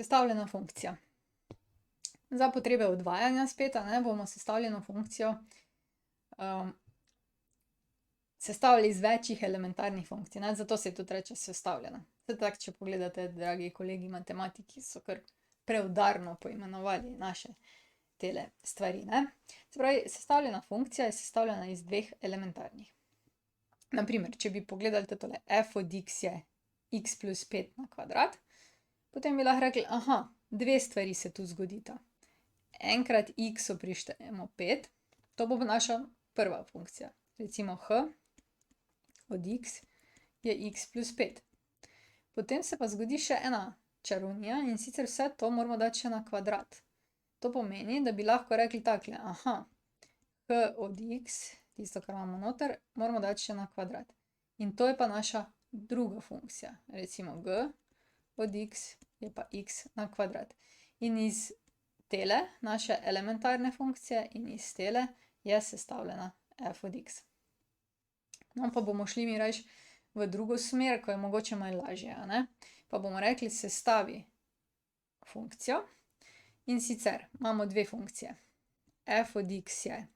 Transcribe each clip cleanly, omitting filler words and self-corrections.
Sestavljena funkcija. Za potrebe odvajanja spet, bomo sestavljeno funkcijo sestavili iz večjih elementarnih funkcij, zato se tudi reče sestavljena. Saj tako, če pogledate, dragi kolegi matematiki, so kar preudarno poimenovali naše tele stvari, Se pravi, sestavljena funkcija je sestavljena iz dveh elementarnih. Na primer, če bi pogledali tole, f od x je x plus 5 na kvadrat, potem bi lahko rekli, dve stvari se tu zgodita. Enkrat x-u prištejemo 5, to bo naša prva funkcija. Recimo h od x je x plus 5. Potem se pa zgodi še ena čarovnija, in sicer vse to moramo dati še na kvadrat. To pomeni, da bi lahko rekli takole, h od x, tisto, kar imamo noter, moramo dati še na kvadrat. In to je pa naša druga funkcija. Recimo g od x je pa x na kvadrat. In iz tele naše elementarne funkcije in iz tele je sestavljena f od x. No, pa bomo šli mi rajš v drugo smer, ko je mogoče malo lažje, Pa bomo rekli, sestavi funkcijo, in sicer imamo dve funkcije. F od x je,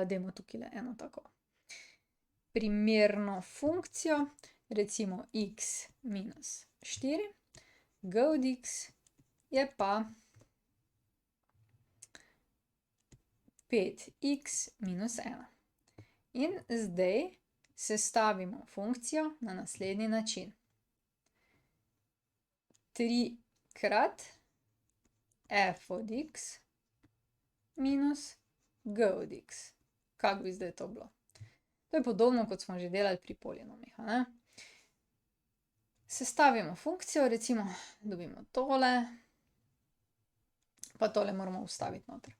dajmo tukajle eno tako primerno funkcijo, recimo x minus 4, g od x je pa 5x minus 1. In zdaj sestavimo funkcijo na naslednji način. 3 krat f od x minus g od x. Kako bi zdaj to bilo? To je podobno, kot smo že delali pri polinomih, Sestavimo funkcijo, recimo dobimo tole, pa tole moramo vstaviti noter.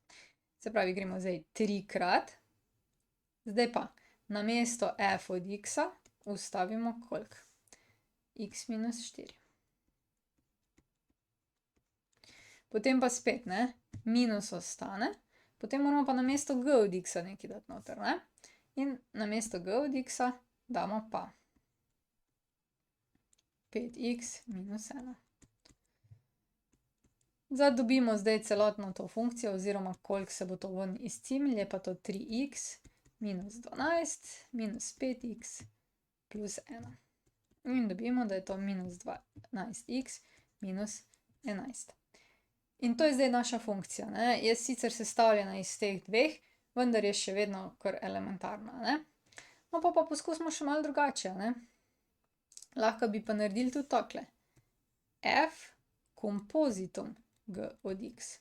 Se pravi, gremo zdaj 3 krat, zdaj pa namesto f od x-a vstavimo koliko? X minus 4. Potem pa spet, minus ostane, potem moramo pa namesto g od x-a nekaj dati noter, In namesto g od x-a damo pa 5x minus 1. Zadobimo zdaj celotno to funkcijo, oziroma koliko se bo to ven izcimilo, je pa to 3x minus 12 minus 5x plus 1. In dobimo, da je to minus 12x minus 11. In to je zdaj naša funkcija, Je sicer sestavljena iz teh dveh, vendar je še vedno kar elementarna, No, pa poskusimo še malo drugače, Lahko bi pa naredili tudi takole. F kompozitum g od x.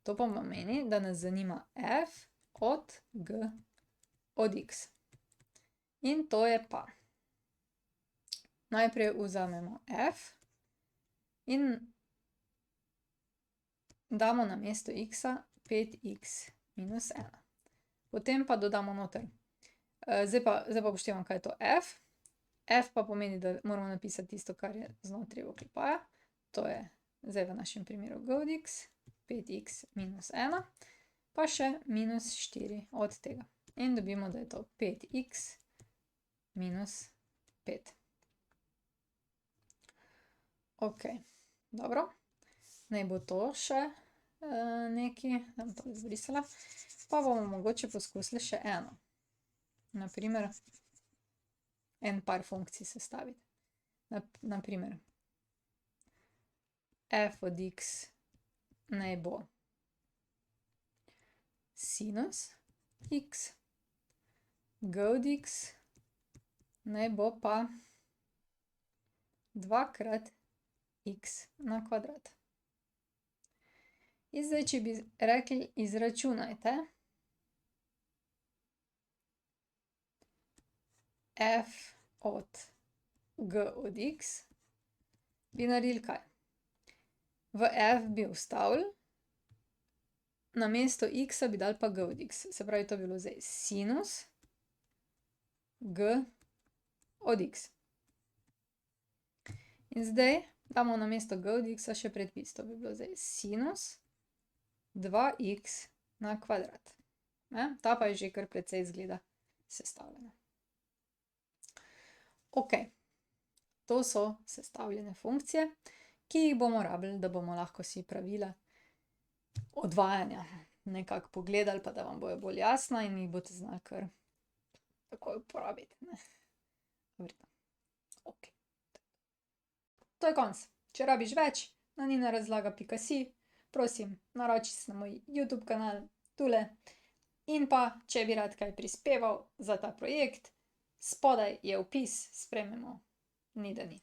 To pa pomeni, da nas zanima f od g od x. In to je pa. Najprej vzamemo f in damo namesto x-a 5x minus 1. Potem pa dodamo noter. Zdaj pa upoštevamo, kaj je to f. F pa pomeni, da moramo napisati tisto, kar je znotraj oklepaja. To je zdaj v našem primeru g od x, 5x minus 1, pa še minus 4 od tega. In dobimo, da je to 5x minus 5. Okej, dobro. Naj bo to še nekaj, da bom to izbrisala. Pa bomo mogoče poskusili še eno. Na primer, en par funkcij sestaviti. Na primer, f od x naj bo sinus x, g od x naj bo pa 2 krat x na kvadrat. In zdaj, če bi rekli, izračunajte f od g od x, bi naredili kaj? V f bi vstavili, namesto x-a bi dali pa g od x. Se pravi, to bi bilo zdaj sinus g od x. In zdaj damo namesto g od x-a še predpis. To bi bilo zdaj sinus 2x na kvadrat. Ta pa je že kar precej izgleda sestavljena. Okej, to so sestavljene funkcije, ki jih bomo rabili, da bomo lahko si pravila odvajanja nekako pogledali, pa da vam bojo bolj jasna in jih boste znali kar takoj uporabiti, ne. V redu. Okej. To je konec. Če rabiš več, na ninarazlaga.si, prosim, naroči se na moj YouTube kanal, tule. In pa, če bi rad kaj prispeval za ta projekt, spodaj je vpis, sprejmemo, ni da ni.